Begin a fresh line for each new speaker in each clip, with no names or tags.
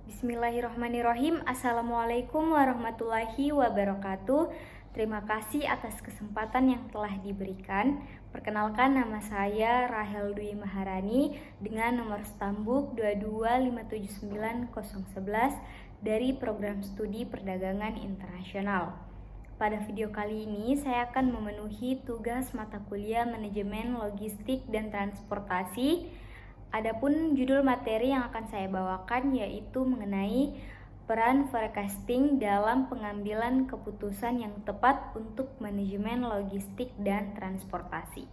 Bismillahirrahmanirrahim. Assalamualaikum warahmatullahi wabarakatuh. Terima kasih atas kesempatan yang telah diberikan. Perkenalkan, nama saya Rahel Dwi Maharani dengan nomor stambuk 225790011 dari Program Studi Perdagangan Internasional. Pada video kali ini saya akan memenuhi tugas mata kuliah Manajemen Logistik dan Transportasi. Adapun judul materi yang akan saya bawakan yaitu mengenai peran forecasting dalam pengambilan keputusan yang tepat untuk manajemen logistik dan transportasi.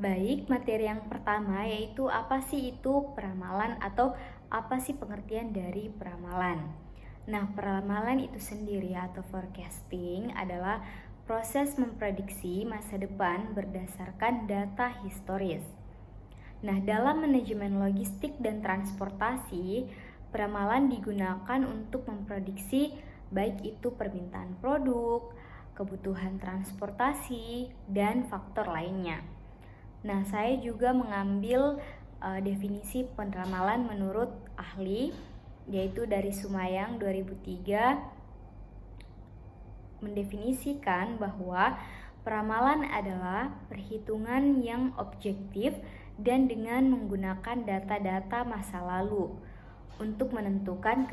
Baik, materi yang pertama yaitu apa sih itu peramalan atau apa sih pengertian dari peramalan. Nah, peramalan itu sendiri atau forecasting adalah proses memprediksi masa depan berdasarkan data historis. Nah, dalam manajemen logistik dan transportasi, peramalan digunakan untuk memprediksi baik itu permintaan produk, kebutuhan transportasi, dan faktor lainnya. Nah, saya juga mengambil definisi peramalan menurut ahli, yaitu dari Sumayang 2003, mendefinisikan bahwa peramalan adalah perhitungan yang objektif dan dengan menggunakan data-data masa lalu untuk menentukan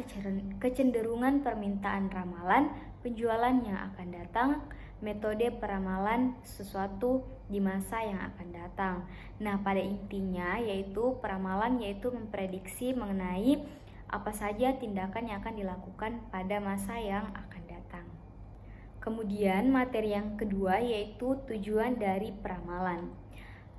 kecenderungan permintaan ramalan penjualan yang akan datang, metode peramalan sesuatu di masa yang akan datang. Nah, pada intinya yaitu peramalan yaitu memprediksi mengenai apa saja tindakan yang akan dilakukan pada masa yang akan datang. Kemudian materi yang kedua yaitu tujuan dari peramalan.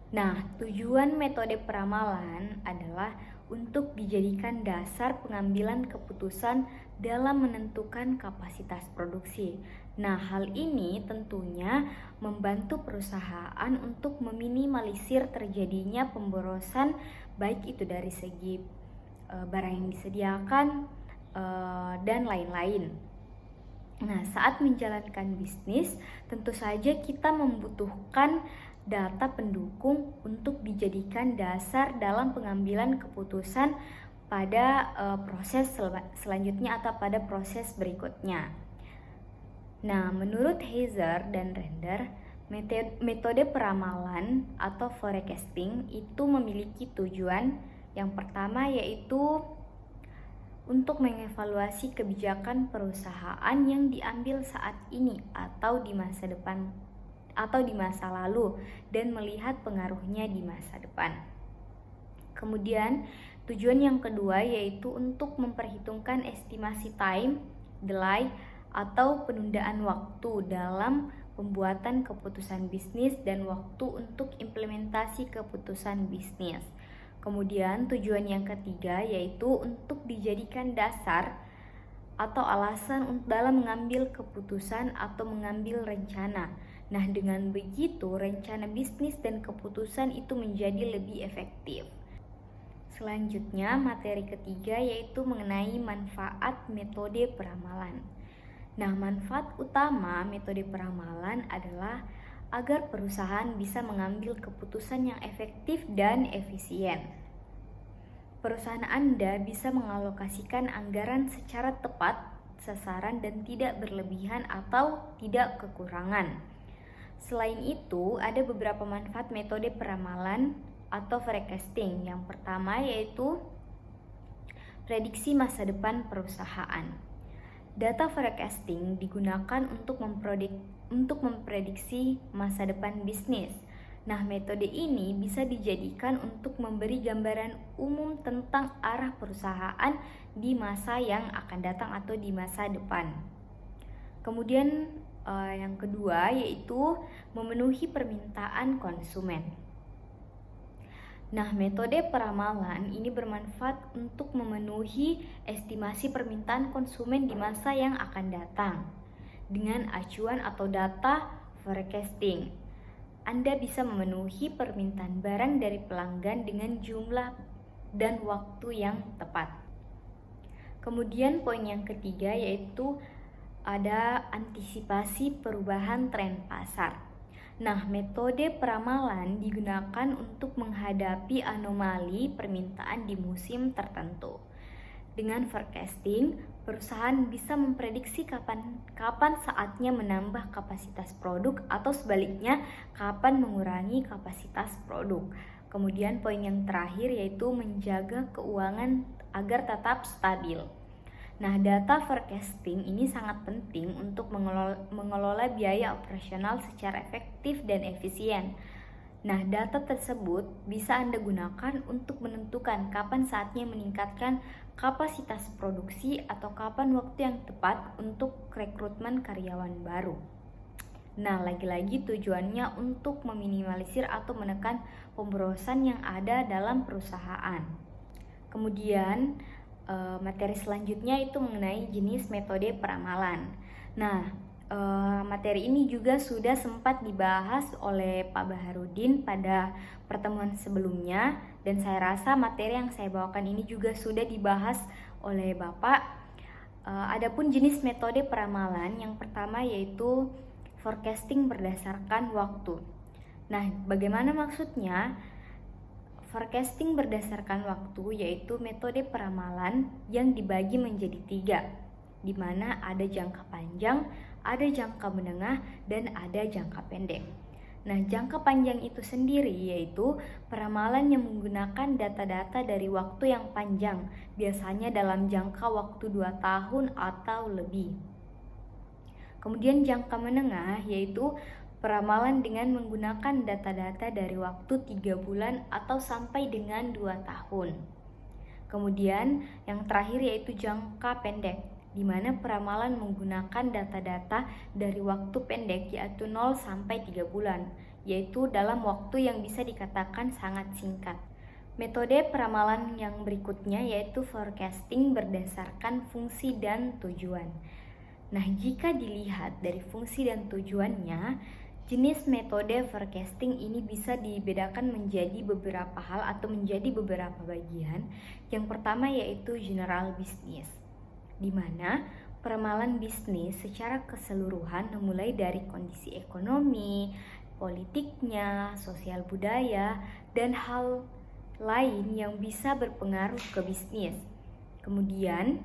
Nah, tujuan metode peramalan adalah untuk dijadikan dasar pengambilan keputusan dalam menentukan kapasitas produksi. Nah, hal ini tentunya membantu perusahaan untuk meminimalisir terjadinya pemborosan baik itu dari segi barang yang disediakan dan lain-lain. Nah, saat menjalankan bisnis, tentu saja kita membutuhkan data pendukung untuk dijadikan dasar dalam pengambilan keputusan pada proses selanjutnya atau pada proses berikutnya. Nah, menurut Heiser dan Render, metode peramalan atau forecasting itu memiliki tujuan yang pertama yaitu untuk mengevaluasi kebijakan perusahaan yang diambil saat ini atau di masa depan atau di masa lalu dan melihat pengaruhnya di masa depan. Kemudian tujuan yang kedua yaitu untuk memperhitungkan estimasi time, delay, atau penundaan waktu dalam pembuatan keputusan bisnis dan waktu untuk implementasi keputusan bisnis. Kemudian tujuan yang ketiga yaitu untuk dijadikan dasar atau alasan dalam mengambil keputusan atau mengambil rencana. Nah, dengan begitu rencana bisnis dan keputusan itu menjadi lebih efektif. Selanjutnya, materi ketiga yaitu mengenai manfaat metode peramalan. Nah, manfaat utama metode peramalan adalah agar perusahaan bisa mengambil keputusan yang efektif dan efisien. Perusahaan Anda bisa mengalokasikan anggaran secara tepat, sasaran, dan tidak berlebihan atau tidak kekurangan. Selain itu, ada beberapa manfaat metode peramalan atau forecasting. Yang pertama yaitu prediksi masa depan perusahaan. Data forecasting digunakan untuk memprediksi masa depan bisnis. Nah, metode ini bisa dijadikan untuk memberi gambaran umum tentang arah perusahaan di masa yang akan datang atau di masa depan. Kemudian yang kedua yaitu memenuhi permintaan konsumen. Nah, metode peramalan ini bermanfaat untuk memenuhi estimasi permintaan konsumen di masa yang akan datang. Dengan acuan atau data forecasting, Anda bisa memenuhi permintaan barang dari pelanggan dengan jumlah dan waktu yang tepat. Kemudian poin yang ketiga yaitu ada antisipasi perubahan tren pasar. Nah, metode peramalan digunakan untuk menghadapi anomali permintaan di musim tertentu. Dengan forecasting, perusahaan bisa memprediksi kapan saatnya menambah kapasitas produk atau sebaliknya kapan mengurangi kapasitas produk. Kemudian poin yang terakhir yaitu menjaga keuangan agar tetap stabil. Nah, data forecasting ini sangat penting untuk mengelola biaya operasional secara efektif dan efisien. Nah, data tersebut bisa Anda gunakan untuk menentukan kapan saatnya meningkatkan kapasitas produksi atau kapan waktu yang tepat untuk rekrutmen karyawan baru. Nah, lagi-lagi tujuannya untuk meminimalisir atau menekan pemborosan yang ada dalam perusahaan. Kemudian, materi selanjutnya itu mengenai jenis metode peramalan. Nah, materi ini juga sudah sempat dibahas oleh Pak Baharudin pada pertemuan sebelumnya, dan saya rasa materi yang saya bawakan ini juga sudah dibahas oleh Bapak. Adapun jenis metode peramalan yang pertama yaitu forecasting berdasarkan waktu. Nah, bagaimana maksudnya? Forecasting berdasarkan waktu yaitu metode peramalan yang dibagi menjadi 3, di mana ada jangka panjang, ada jangka menengah, dan ada jangka pendek. Nah, jangka panjang itu sendiri yaitu peramalan yang menggunakan data-data dari waktu yang panjang, biasanya dalam jangka waktu 2 tahun atau lebih. Kemudian jangka menengah yaitu peramalan dengan menggunakan data-data dari waktu 3 bulan atau sampai dengan 2 tahun. Kemudian yang terakhir yaitu jangka pendek, di mana peramalan menggunakan data-data dari waktu pendek yaitu 0 sampai 3 bulan, yaitu dalam waktu yang bisa dikatakan sangat singkat. Metode peramalan yang berikutnya yaitu forecasting berdasarkan fungsi dan tujuan. Nah, jika dilihat dari fungsi dan tujuannya, jenis metode forecasting ini bisa dibedakan menjadi beberapa hal atau menjadi beberapa bagian. Yang pertama yaitu general business, di mana peramalan bisnis secara keseluruhan mulai dari kondisi ekonomi, politiknya, sosial budaya, dan hal lain yang bisa berpengaruh ke bisnis. Kemudian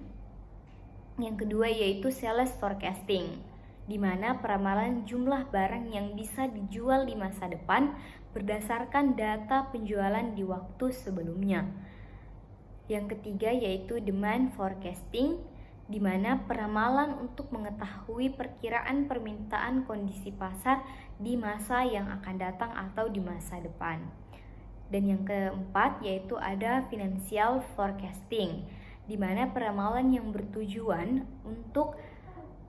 yang kedua yaitu sales forecasting, di mana peramalan jumlah barang yang bisa dijual di masa depan berdasarkan data penjualan di waktu sebelumnya. Yang ketiga yaitu demand forecasting, di mana peramalan untuk mengetahui perkiraan permintaan kondisi pasar di masa yang akan datang atau di masa depan. Dan yang keempat yaitu ada financial forecasting, di mana peramalan yang bertujuan untuk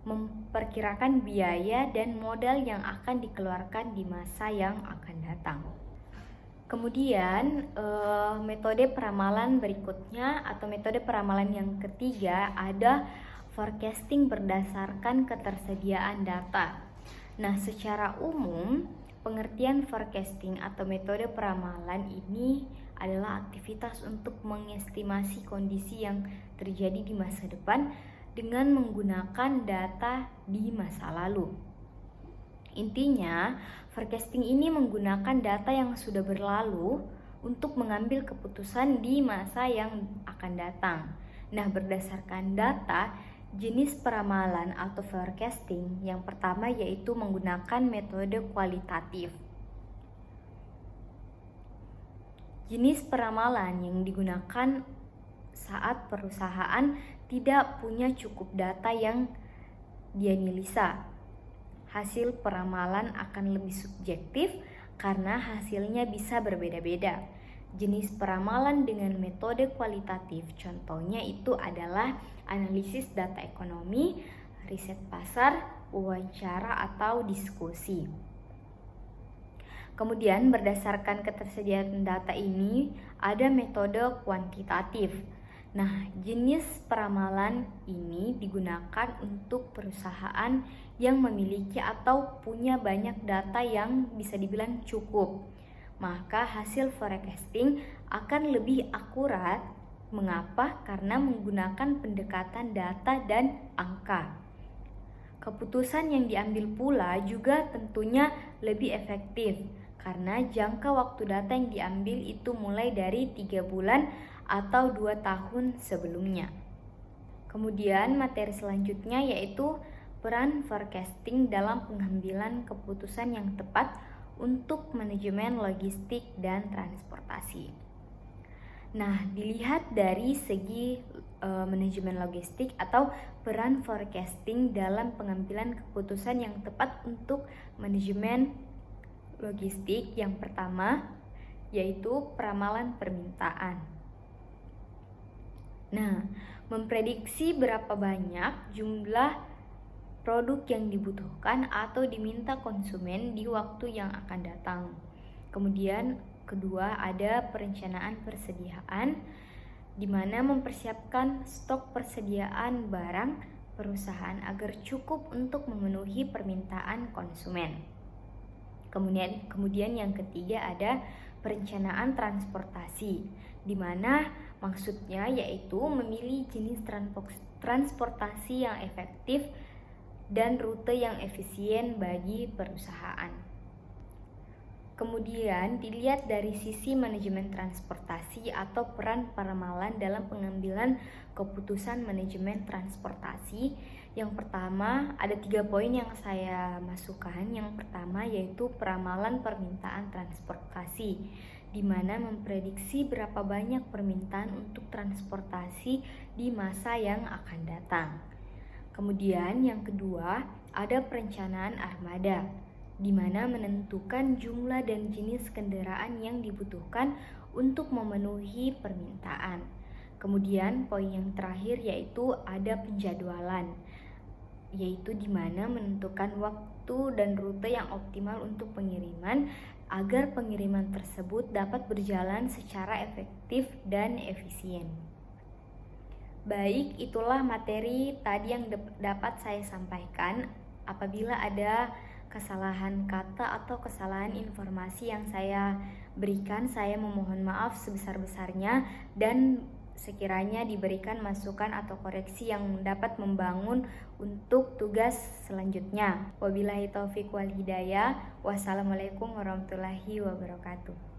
memperkirakan biaya dan modal yang akan dikeluarkan di masa yang akan datang. Kemudian metode peramalan berikutnya atau metode peramalan yang ketiga ada forecasting berdasarkan ketersediaan data. Nah, secara umum pengertian forecasting atau metode peramalan ini adalah aktivitas untuk mengestimasi kondisi yang terjadi di masa depan dengan menggunakan data di masa lalu. Intinya, forecasting ini menggunakan data yang sudah berlalu untuk mengambil keputusan di masa yang akan datang. Nah, berdasarkan data, jenis peramalan atau forecasting yang pertama yaitu menggunakan metode kualitatif. Jenis peramalan yang digunakan saat perusahaan tidak punya cukup data yang dianalisa. Hasil peramalan akan lebih subjektif karena hasilnya bisa berbeda-beda. Jenis peramalan dengan metode kualitatif contohnya itu adalah analisis data ekonomi, riset pasar, wawancara atau diskusi. Kemudian berdasarkan ketersediaan data ini ada metode kuantitatif. Nah, jenis peramalan ini digunakan untuk perusahaan yang memiliki atau punya banyak data yang bisa dibilang cukup. Maka hasil forecasting akan lebih akurat. Mengapa? Karena menggunakan pendekatan data dan angka. Keputusan yang diambil pula juga tentunya lebih efektif karena jangka waktu data yang diambil itu mulai dari 3 bulan atau 2 tahun sebelumnya. Kemudian materi selanjutnya yaitu peran forecasting dalam pengambilan keputusan yang tepat untuk manajemen logistik dan transportasi. Nah, dilihat dari segi manajemen logistik atau peran forecasting dalam pengambilan keputusan yang tepat untuk manajemen logistik, yang pertama yaitu peramalan permintaan. Nah, memprediksi berapa banyak jumlah produk yang dibutuhkan atau diminta konsumen di waktu yang akan datang. Kemudian kedua ada perencanaan persediaan, di mana mempersiapkan stok persediaan barang perusahaan agar cukup untuk memenuhi permintaan konsumen. Kemudian yang ketiga ada perencanaan transportasi, di mana maksudnya yaitu memilih jenis transportasi yang efektif dan rute yang efisien bagi perusahaan. Kemudian dilihat dari sisi manajemen transportasi atau peran peramalan dalam pengambilan keputusan manajemen transportasi. Yang pertama ada 3 poin yang saya masukkan. Yang pertama yaitu peramalan permintaan transportasi, di mana memprediksi berapa banyak permintaan untuk transportasi di masa yang akan datang. Kemudian yang kedua ada perencanaan armada, di mana menentukan jumlah dan jenis kendaraan yang dibutuhkan untuk memenuhi permintaan. Kemudian poin yang terakhir yaitu ada penjadwalan, yaitu di mana menentukan waktu dan rute yang optimal untuk pengiriman agar pengiriman tersebut dapat berjalan secara efektif dan efisien. Baik, itulah materi tadi yang dapat saya sampaikan. Apabila ada kesalahan kata atau kesalahan informasi yang saya berikan, saya memohon maaf sebesar-besarnya dan sekiranya diberikan masukan atau koreksi yang dapat membangun untuk tugas selanjutnya. Wabillahi taufik wal hidayah. Wassalamualaikum warahmatullahi wabarakatuh.